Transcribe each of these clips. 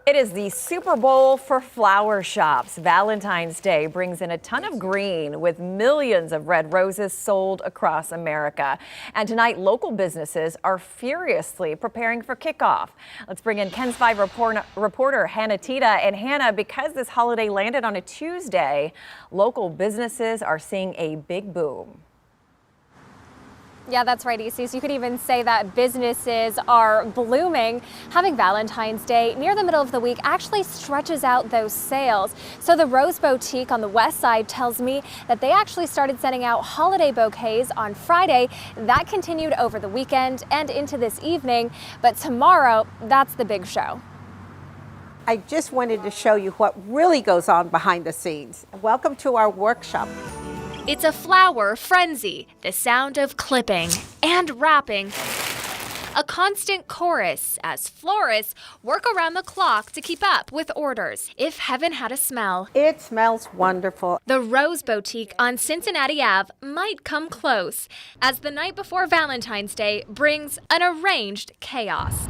It is the Super Bowl for flower shops. Valentine's Day brings in a ton of green with millions of red roses sold across America. And tonight, local businesses are furiously preparing for kickoff. Let's bring in KENS 5 reporter Hannah Tita. And Hannah, because this holiday landed on a Tuesday, local businesses are seeing a big boom. Yeah, that's right, Isis. You could even say that businesses are blooming. Having Valentine's Day near the middle of the week actually stretches out those sales. So the Rose Boutique on the west side tells me that they actually started sending out holiday bouquets on Friday. That continued over the weekend and into this evening. But tomorrow, that's the big show. I just wanted to show you what really goes on behind the scenes. Welcome to our workshop. It's a flower frenzy, the sound of clipping and wrapping. A constant chorus as florists work around the clock to keep up with orders. If heaven had a smell, It smells wonderful. the Rose Boutique on Cincinnati Ave might come close, as the night before Valentine's Day brings an arranged chaos.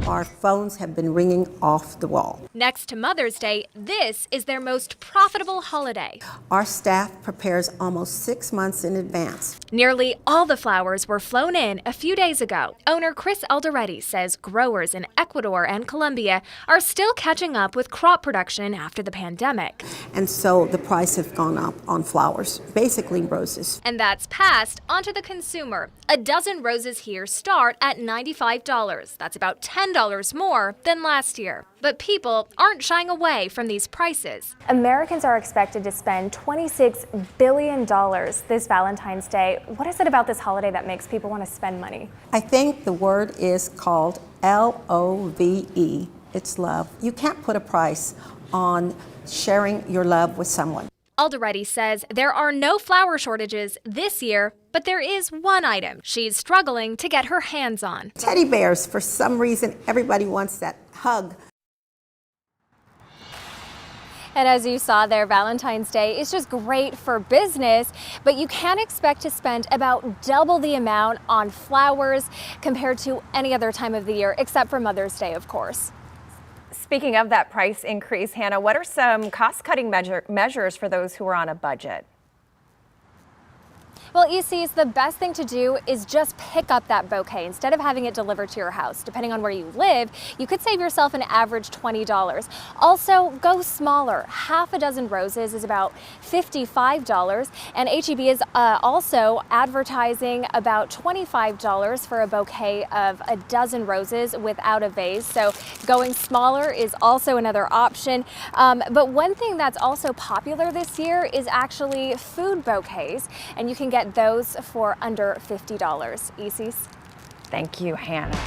Our phones have been ringing off the wall. Next to Mother's Day, this is their most profitable holiday. Our staff prepares almost 6 months in advance. Nearly all the flowers were flown in a few days ago. Owner Chris Alderetti says growers in Ecuador and Colombia are still catching up with crop production after the pandemic. And so the price has gone up on flowers, basically roses. And that's passed onto the consumer. A dozen roses here start at $95. That's about $10 more than last year. But people aren't shying away from these prices. Americans are expected to spend $26 billion this Valentine's Day. What is it about this holiday that makes people want to spend money? I think the word is called LOVE. It's love. You can't put a price on sharing your love with someone. Alderetti says there are no flower shortages this year, but there is one item she's struggling to get her hands on. Teddy bears, for some reason, everybody wants that hug. And as you saw there, Valentine's Day is just great for business, but you can expect to spend about double the amount on flowers compared to any other time of the year, except for Mother's Day, of course. Speaking of that price increase, Hannah, what are some cost-cutting measures for those who are on a budget? Well, ECs, the best thing to do is just pick up that bouquet instead of having it delivered to your house. Depending on where you live, you could save yourself an average $20. Also, go smaller. Half a dozen roses is about $55, and H-E-B is also advertising about $25 for a bouquet of a dozen roses without a vase. So going smaller is also another option. But one thing that's also popular this year is actually food bouquets, and you can get those for under $50. Isis? Thank you, Hannah.